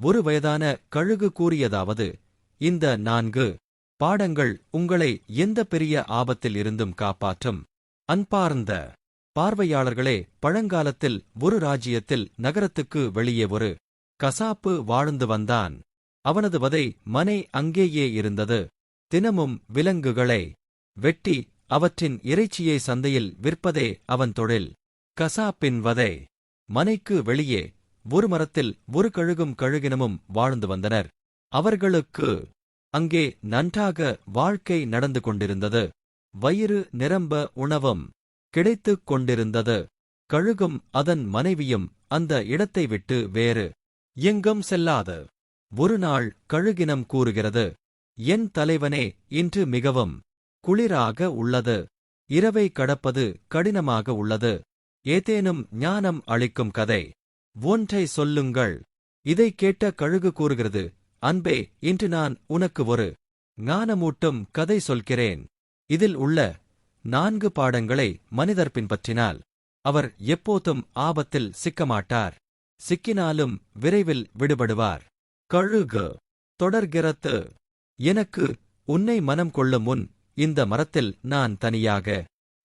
ஒரு வயதான கழுகு கூறியதாவது, இந்த 4 பாடங்கள் உங்களை எந்த பெரிய ஆபத்தில் இருந்தும் காப்பாற்றும். அன்பார்ந்த பார்வையாளர்களே, பழங்காலத்தில் ஒரு ராஜ்யத்தில் நகரத்துக்கு வெளியே ஒரு கசாப்பு வாழ்ந்து வந்தான். அவனது வதை மனை அங்கேயே இருந்தது. தினமும் விலங்குகளை வெட்டி அவற்றின் இறைச்சியை சந்தையில் விற்பதே அவன் தொழில். கசாப்பின் வதை மனைக்கு வெளியே ஒரு மரத்தில் ஒரு கழுகும் கழுகினமும் வாழ்ந்து வந்தனர். அவர்களுக்கு அங்கே நன்றாக வாழ்க்கை நடந்து கொண்டிருந்தது. வயிறு நிரம்ப உணவும் கிடைத்துக் கொண்டிருந்தது. கழுகும் அதன் மனைவியும் அந்த இடத்தை விட்டு வேறு எங்கும் செல்லாது. ஒரு நாள் கழுகினம் கூறுகிறது, என் தலைவனே, இன்று மிகவும் குளிராக உள்ளது. இரவை கடப்பது கடினமாக உள்ளது. ஏதேனும் ஞானம் அளிக்கும் கதை ஒன்றை சொல்லுங்கள். இதைக் கேட்ட கழுகு கூறுகிறது, அன்பே, இன்று நான் உனக்கு ஒரு ஞானமூட்டும் கதை சொல்கிறேன். இதில் உள்ள 4 பாடங்களை மனிதர் பின்பற்றினால் அவர் எப்போதும் ஆபத்தில் சிக்கமாட்டார். சிக்கினாலும் விரைவில் விடுபடுவார். கழுகு தொடர்கிறது, எனக்கு உன்னை மனம் கொள்ளும் முன் இந்த மரத்தில் நான் தனியாக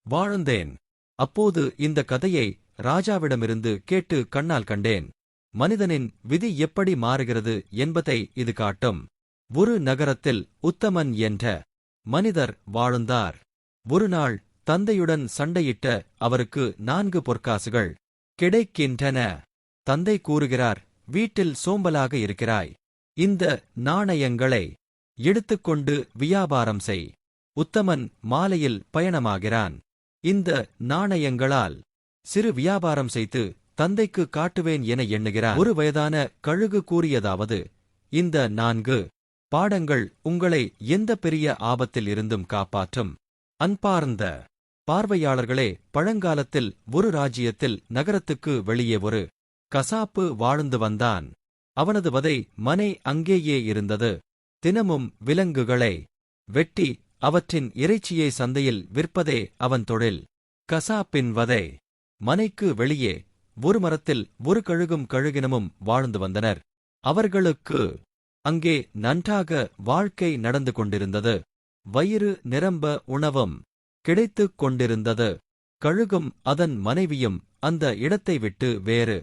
வாழ்ந்தேன். அப்போது இந்த கதையை ராஜாவிடமிருந்து கேட்டு கண்ணால் கண்டேன். மனிதனின் விதி எப்படி மாறுகிறது என்பதை இது காட்டும். ஒரு நகரத்தில் உத்தமன் என்ற மனிதர் வாழ்ந்தார். ஒரு நாள் தந்தையுடன் சண்டையிட்ட அவருக்கு 4 பொற்காசுகள் கிடைக்கின்றன. தந்தை கூறுகிறார், வீட்டில் சோம்பலாக இருக்கிறாய். இந்த நாணயங்களை எடுத்துக்கொண்டு வியாபாரம் செய். உத்தமன் மாலையில் பயணமாகிறான். இந்த நாணயங்களால் சிறு வியாபாரம் செய்து தந்தைக்கு காட்டுவேன் என எண்ணுகிறார். ஒரு வயதான கழுகு கூறியதாவது, இந்த 4 பாடங்கள் உங்களை எந்த பெரிய ஆபத்தில் இருந்தும் காப்பாற்றும். அன்பார்ந்த பார்வையாளர்களே, பழங்காலத்தில் ஒரு ராஜ்யத்தில் நகரத்துக்கு வெளியே ஒரு கசாப்பு வாழ்ந்து வந்தான். அவனது வதை மனை அங்கேயே இருந்தது. தினமும் விலங்குகளை வெட்டி அவற்றின் இறைச்சியை சந்தையில் விற்பதே அவன் தொழில். கசாப்பின் வதை மனைக்கு வெளியே ஒரு மரத்தில் ஒரு கழுகும் கழுகினமும் வாழ்ந்து வந்தனர். அவர்களுக்கு அங்கே நன்றாக வாழ்க்கை நடந்து கொண்டிருந்தது. வயிறு நிரம்ப உணவும் கிடைத்துக் கொண்டிருந்தது. கழுகும் அதன் மனைவியும் அந்த இடத்தை விட்டு வேறு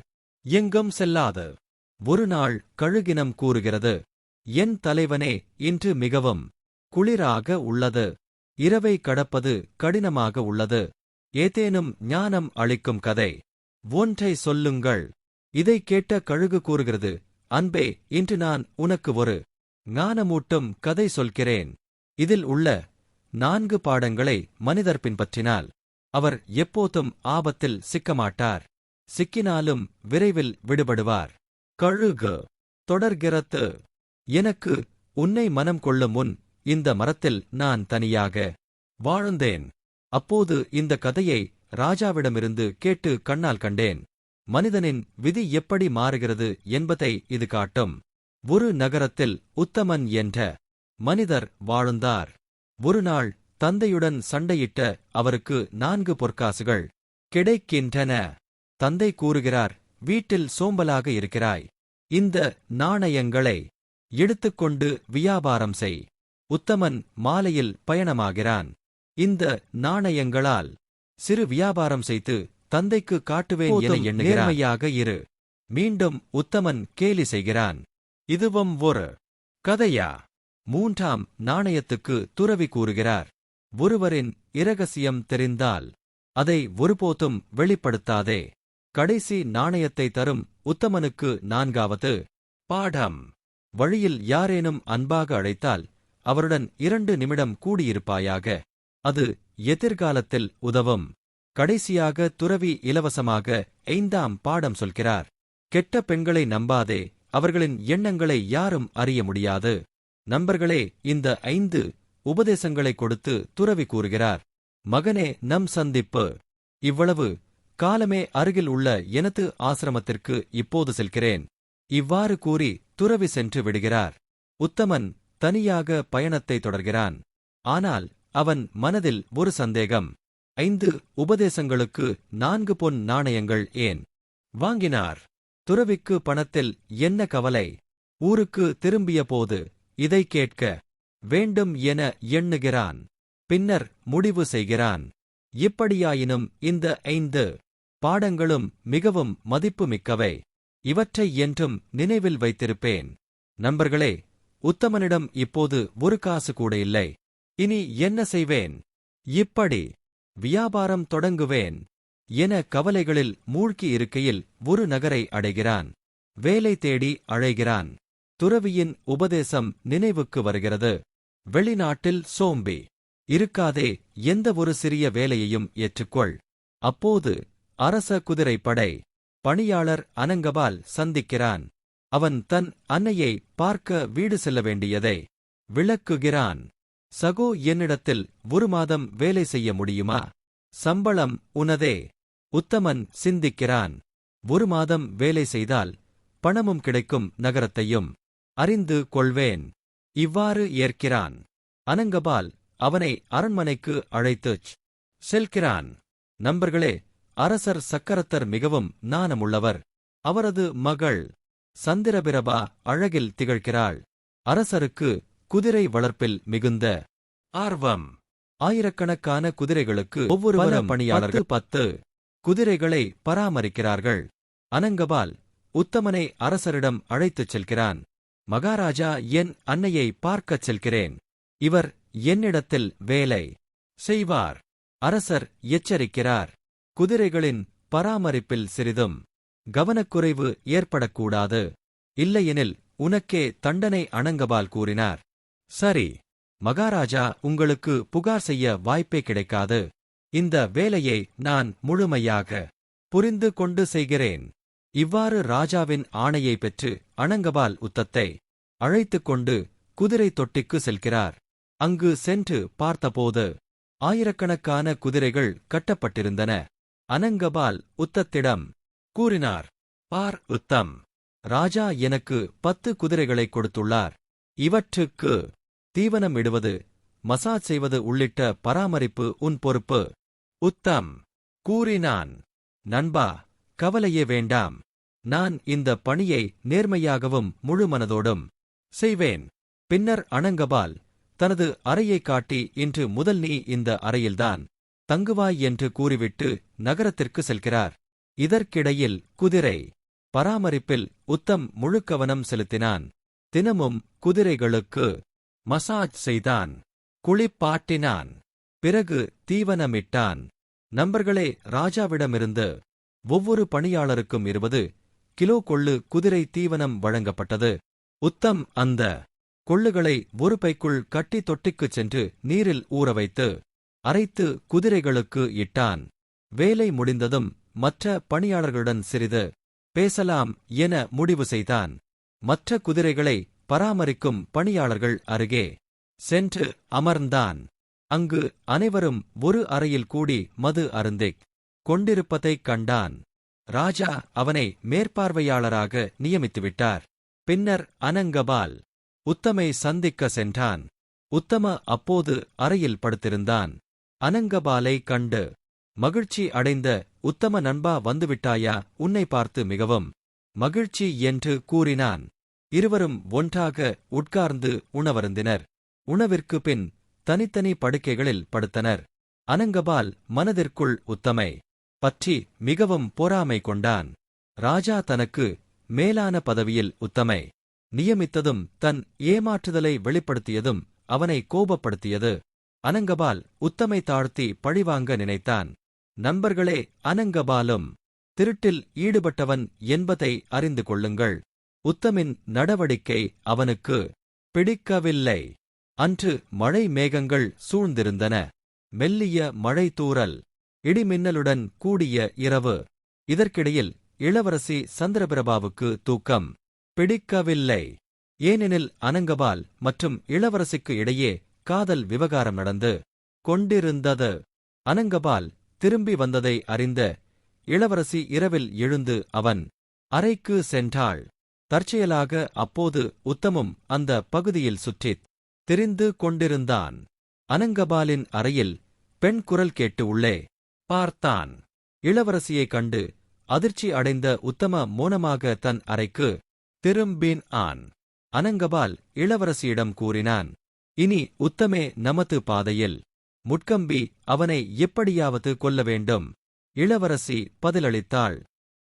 எங்கும் செல்லாது. ஒரு நாள் கழுகினம் கூறுகிறது, என் தலைவனே, இன்று மிகவும் குளிராக உள்ளது. இரவை கடப்பது கடினமாக உள்ளது. ஏதேனும் ஞானம் அளிக்கும் கதை ஒன்றை சொல்லுங்கள். இதைக் கேட்ட கழுகு கூறுகிறது, அன்பே, இன்று நான் உனக்கு ஒரு ஞானமூட்டும் கதை சொல்கிறேன். இதில் உள்ள 4 பாடங்களை மனிதர் பின்பற்றினால் அவர் எப்போதும் ஆபத்தில் சிக்கமாட்டார். சிக்கினாலும் விரைவில் விடுபடுவார். கழுகு தொடர்கிறது, எனக்கு உன்னை மனம் கொள்ளும் முன் இந்த மரத்தில் நான் தனியாக வாழ்ந்தேன். அப்போது இந்த கதையை ராஜாவிடமிருந்து கேட்டு கண்ணால் கண்டேன். மனிதனின் விதி எப்படி மாறுகிறது என்பதை இது காட்டும். ஒரு நகரத்தில் உத்தமன் என்ற மனிதர் வாழ்ந்தார். ஒரு நாள் தந்தையுடன் சண்டையிட்ட அவருக்கு 4 பொற்காசுகள் கிடைக்கின்றன. தந்தை கூறுகிறார், வீட்டில் சோம்பலாக இருக்கிறாய். இந்த நாணயங்களை எடுத்துக்கொண்டு வியாபாரம் செய். உத்தமன் மாலையில் பயணமாகிறான். இந்த நாணயங்களால் சிறு வியாபாரம் செய்து தந்தைக்கு காட்டுவேன் என எண்ணுகிறான். நேர்மையாக இரு. மீண்டும் உத்தமன் கேலி செய்கிறான். இதுவும் ஒரு கதையா? 3ஆம் நாணயத்துக்கு துறவி கூறுகிறார், ஒருவரின் இரகசியம் தெரிந்தால் அதை ஒருபோதும் வெளிப்படுத்தாதே. கடைசி நாணயத்தை தரும் உத்தமனுக்கு 4வது பாடம். வழியில் யாரேனும் அன்பாக அழைத்தால் அவருடன் 2 நிமிடம் கூடியிருப்பாயாக. அது எதிர்காலத்தில் உதவும். கடைசியாக துறவி இலவசமாக 5ஆம் பாடம் சொல்கிறார். கெட்ட பெண்களை நம்பாதே, அவர்களின் எண்ணங்களை யாரும் அறிய முடியாது. நண்பர்களே, இந்த 5 உபதேசங்களை கொடுத்து துறவி கூறுகிறார், மகனே, நம் சந்திப்பு இவ்வளவு காலமே அருகில் உள்ள எனது ஆசிரமத்திற்கு இப்போது செல்கிறேன். இவ்வாறு கூறி துறவி சென்று விடுகிறார். உத்தமன் தனியாக பயணத்தை தொடர்கிறான். ஆனால் அவன் மனதில் ஒரு சந்தேகம். 5 உபதேசங்களுக்கு 4 பொன் நாணயங்கள் ஏன் வாங்கினார்? துறவிக்கு பணத்தில் என்ன கவலை? ஊருக்கு திரும்பியபோது இதை கேட்க வேண்டும் என எண்ணுகிறான். பின்னர் முடிவு செய்கிறான், இப்படியாயினும் இந்த 5 பாடங்களும் மிகவும் மதிப்புமிக்கவை. இவற்றை என்றும் நினைவில் வைத்திருப்பேன். நண்பர்களே, உத்தமனிடம் இப்போது ஒரு காசு கூட இல்லை. இனி என்ன செய்வேன்? இப்படி வியாபாரம் தொடங்குவேன் என கவலைகளில் மூழ்கி இருக்கையில் ஒரு நகரை அடைகிறான். வேலை தேடி அழைகிறான். துறவியின் உபதேசம் நினைவுக்கு வருகிறது. வெளிநாட்டில் சோம்பி இருக்காதே, எந்த ஒரு சிறிய வேலையையும் ஏற்றுக்கொள். அப்போது அரச குதிரைப்படை பணியாளர் அனங்கபால் சந்திக்கிறான். அவன் தன் அன்னையை பார்க்க வீடு செல்ல வேண்டியதை விளக்குகிறான். சகோ, என்னிடத்தில் 1 மாதம் வேலை செய்ய முடியுமா? சம்பளம் உனதே. உத்தமன் சிந்திக்கிறான். 1 மாதம் வேலை செய்தால் பணமும் கிடைக்கும், நகரத்தையும் அறிந்து கொள்வேன். இவ்வாறு ஏற்கிறான். அனங்கபால் அவனை அரண்மனைக்கு அழைத்துச் செல்கிறான். நண்பர்களே, அரசர் சக்கரத்தர் மிகவும் நாணமுள்ளவர். அவரது மகள் சந்திரபிரபா அழகில் திகழ்கிறாள். அரசருக்கு குதிரை வளர்ப்பில் மிகுந்த ஆர்வம். ஆயிரக்கணக்கான குதிரைகளுக்கு ஒவ்வொரு பணியாளர்கள் 10 குதிரைகளை பராமரிக்கிறார்கள். அனங்கபால் உத்தமனை அரசரிடம் அழைத்துச் செல்கிறான். மகாராஜா, என் அன்னையை பார்க்கச் செல்கிறேன். இவர் என்னிடத்தில் வேலை செய்வார். அரசர் எச்சரிக்கிறார். குதிரைகளின் பராமரிப்பில் சிறிதும் கவனக்குறைவு ஏற்படக்கூடாது. இல்லையெனில் உனக்கே தண்டனை, அனங்கபால் கூறினார். சரி மகாராஜா, உங்களுக்கு புகார் செய்ய வாய்ப்பே கிடைக்காது. இந்த வேலையை நான் முழுமையாக புரிந்து கொண்டு செய்கிறேன். இவ்வாறு ராஜாவின் ஆணையை பெற்று அனங்கபால் உத்தத்தை அழைத்துக் கொண்டு குதிரை தொட்டிக்கு செல்கிறார். அங்கு சென்று பார்த்தபோது ஆயிரக்கணக்கான குதிரைகள் கட்டப்பட்டிருந்தன. அனங்கபால் உத்தத்திடம் கூறினார், பார் உத்தம், ராஜா எனக்கு 10 குதிரைகளை கொடுத்துள்ளார். இவற்றுக்கு தீவனம் இடுவது, மசாஜ் செய்வது உள்ளிட்ட பராமரிப்பு உன் பொறுப்பு. உத்தம் கூறினான், நண்பா, கவலையே வேண்டாம். நான் இந்த பணியை நேர்மையாகவும் முழுமனதோடும் செய்வேன். பின்னர் அனங்கபால் தனது அறையை காட்டி, இன்று முதல் நீ இந்த அறையில்தான் தங்குவாய் என்று கூறிவிட்டு நகரத்திற்கு செல்கிறார். இதற்கிடையில் குதிரை பராமரிப்பில் உத்தம் முழு கவனம் செலுத்தினான். தினமும் குதிரைகளுக்கு மசாஜ் செய்தான், குளிப்பாட்டினான், பிறகு தீவனமிட்டான். நண்பர்களே, ராஜாவிடமிருந்து ஒவ்வொரு பணியாளருக்கும் 20 கிலோ கொள்ளு குதிரை தீவனம் வழங்கப்பட்டது. உத்தம் அந்த கொள்ளுகளை ஒரு பைக்குள் கட்டி தொட்டிக்குச் சென்று நீரில் ஊறவைத்து அரைத்து குதிரைகளுக்கு இட்டான். வேலை முடிந்ததும் மற்ற பணியாளர்களுடன் சிறிது பேசலாம் என முடிவு செய்தான். மற்ற குதிரைகளை பராமரிக்கும் பணியாளர்கள் அருகே சென்று அமர்ந்தான். அங்கு அனைவரும் ஒரு அறையில் கூடி மது அருந்திக் கொண்டிருப்பதைக் கண்டான். ராஜா அவனை மேற்பார்வையாளராக நியமித்துவிட்டார். பின்னர் அனங்கபால் உத்தமை சந்திக்க சென்றான். உத்தம அப்போது அறையில் படுத்திருந்தான். அனங்கபாலை கண்டு மகிழ்ச்சி அடைந்த உத்தம, நண்பா, வந்துவிட்டாயா? உன்னை பார்த்து மிகவும் மகிழ்ச்சி என்று கூறினான். இருவரும் ஒன்றாக உட்கார்ந்து உணவருந்தினர். உணவிற்கு பின் தனித்தனி படுக்கைகளில் படுத்தனர். அனங்கபால் மனதிற்குள் உத்தமை பற்றி மிகவும் பொறாமை கொண்டான். ராஜா தனக்கு மேலான பதவியில் உத்தமை நியமித்ததும் தன் ஏமாற்றுதலை வெளிப்படுத்தியதும் அவனை கோபப்படுத்தியது. அனங்கபால் உத்தமை தாழ்த்தி பழிவாங்க நினைத்தான். நண்பர்களே, அனங்கபாலும் திருட்டில் ஈடுபட்டவன் என்பதை அறிந்து கொள்ளுங்கள். உத்தமின் நடவடிக்கை அவனுக்கு பிடிக்கவில்லை. அன்று மழை மேகங்கள் சூழ்ந்திருந்தன. மெல்லிய மழை தூறல், இடிமின்னலுடன் கூடிய இரவு. இதற்கிடையில் இளவரசி சந்திரபிரபாவுக்கு தூக்கம் பிடிக்கவில்லை. ஏனெனில் அனங்கபால் மற்றும் இளவரசிக்கு இடையே காதல் விவகாரம் நடந்து கொண்டிருந்தது. அனங்கபால் திரும்பி வந்ததை அறிந்த இளவரசி இரவில் எழுந்து அவன் அறைக்கு சென்றாள். தற்செயலாக அப்போது உத்தமும் அந்த பகுதியில் சுற்றித் திரிந்து கொண்டிருந்தான். அனங்கபாலின் அறையில் பெண் குரல் கேட்டு உள்ளே பார்த்தான். இளவரசியைக் கண்டு அதிர்ச்சி அடைந்த உத்தம மோனமாக தன் அறைக்கு திரும்பினான். அனங்கபால் இளவரசியிடம் கூறினான். இனி உத்தமே நமது பாதையில். முட்கம்பி அவனை எப்படியாவது கொல்ல வேண்டும். இளவரசி பதிலளித்தாள்.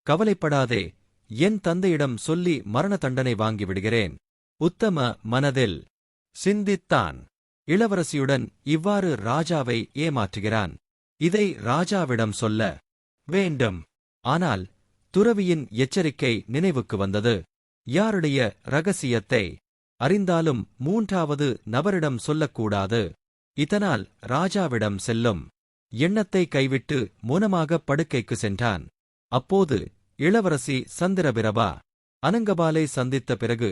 கவலைப்படாதே, என் தந்தையிடம் சொல்லி மரண தண்டனை வாங்கிவிடுகிறேன். உத்தம மனதில் சிந்தித்தான். இளவரசியுடன் இவ்வாறு ராஜாவை ஏமாற்றுகிறான். இதை ராஜாவிடம் சொல்ல வேண்டும். ஆனால் துறவியின் எச்சரிக்கை நினைவுக்கு வந்தது. யாருடைய ரகசியத்தை அறிந்தாலும் மூன்றாவது நபரிடம் சொல்லக்கூடாது. இதனால் ராஜாவிடம் செல்லும் எண்ணத்தை கைவிட்டு மௌனமாக படுக்கைக்கு சென்றான். அப்போது இளவரசி சந்திரபிரபா அனங்கபாலை சந்தித்த பிறகு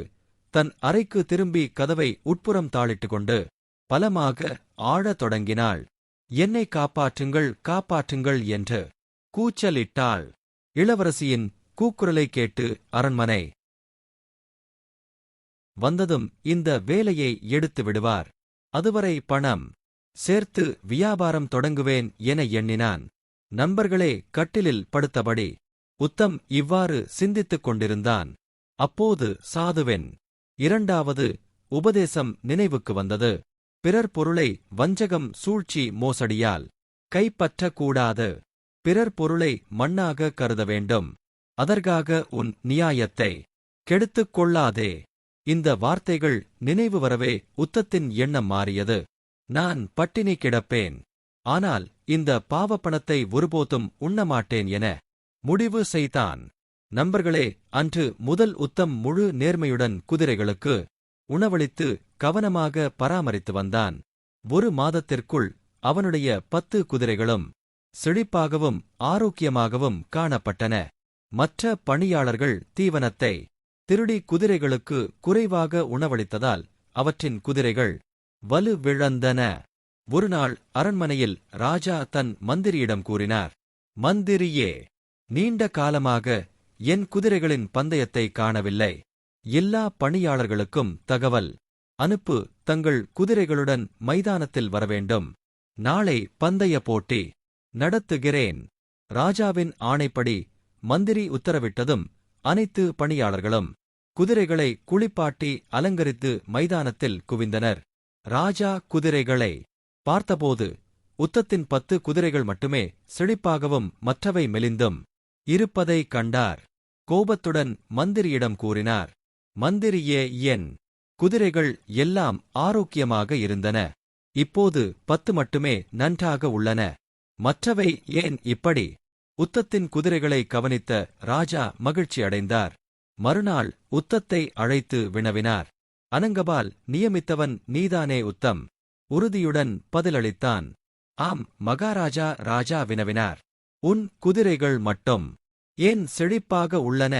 தன் அறைக்கு திரும்பி கதவை உட்புறம் தாளிட்டு கொண்டு பலமாக ஆழத் தொடங்கினாள். என்னை காப்பாற்றுங்கள், காப்பாற்றுங்கள் என்று கூச்சலிட்டாள். இளவரசியின் கூக்குரலை கேட்டு அரண்மனை வந்ததும் இந்த வேலையை எடுத்து விடுவார். அதுவரை பணம் சேர்த்து வியாபாரம் தொடங்குவேன் என எண்ணினான். நண்பர்களே கட்டிலில் படுத்தபடி உத்தம் இவ்வாறு சிந்தித்துக் கொண்டிருந்தான். அப்போது சாதுவின் இரண்டாவது உபதேசம் நினைவுக்கு வந்தது. பிறர் பொருளை வஞ்சகம், சூழ்ச்சி, மோசடியால் கைப்பற்றக்கூடாது. பிறர் பொருளை மண்ணாக கருத வேண்டும். அதற்காக உன் நியாயத்தை கெடுத்துக் கொள்ளாதே. இந்த வார்த்தைகள் நினைவு வரவே உத்தத்தின் எண்ணம் மாறியது. நான் பட்டினி கிடப்பேன், ஆனால் இந்த பாவப்பணத்தை ஒருபோதும் உண்ணமாட்டேன் என முடிவு செய்தான். நண்பர்களே, அன்று முதல் உத்தம் முழு நேர்மையுடன் குதிரைகளுக்கு உணவளித்து கவனமாக பராமரித்து வந்தான். ஒரு மாதத்திற்குள் அவனுடைய 10 குதிரைகளும் செழிப்பாகவும் ஆரோக்கியமாகவும் காணப்பட்டன. மற்ற பணியாளர்கள் தீவனத்தை திருடி குதிரைகளுக்கு குறைவாக உணவளித்ததால் அவற்றின் குதிரைகள் வலுவிழந்தன. ஒருநாள் அரண்மனையில் ராஜா தன் மந்திரியிடம் கூறினார். மந்திரியே, நீண்ட காலமாக என் குதிரைகளின் பந்தயத்தை காணவில்லை. எல்லா பணியாளர்களுக்கும் தகவல் அனுப்பு, தங்கள் குதிரைகளுடன் மைதானத்தில் வரவேண்டும். நாளை பந்தய போட்டி நடத்துகிறேன். ராஜாவின் ஆணைப்படி மந்திரி உத்தரவிட்டதும் அனைத்து பணியாளர்களும் குதிரைகளை குளிப்பாட்டி அலங்கரித்து மைதானத்தில் குவிந்தனர். ராஜா குதிரைகளை பார்த்தபோது உத்தத்தின் 10 குதிரைகள் மட்டுமே செழிப்பாகவும் மற்றவை மெலிந்தும் இருப்பதைக் கண்டார். கோபத்துடன் மந்திரியிடம் கூறினார். மந்திரியே, என் குதிரைகள் எல்லாம் ஆரோக்கியமாக இருந்தன. இப்போது 10 மட்டுமே நன்றாக உள்ளன. மற்றவை ஏன் இப்படி? உத்தத்தின் குதிரைகளை கவனித்த ராஜா மகிழ்ச்சி அடைந்தார். மறுநாள் உத்தத்தை அழைத்து வினவினார். அனங்கபால் நியமித்தவன் நீதானே உத்தம்? உறுதியுடன் பதிலளித்தான். ஆம் மகாராஜா. ராஜா வினவினார். உன் குதிரைகள் மட்டும் ஏன் செழிப்பாக உள்ளன?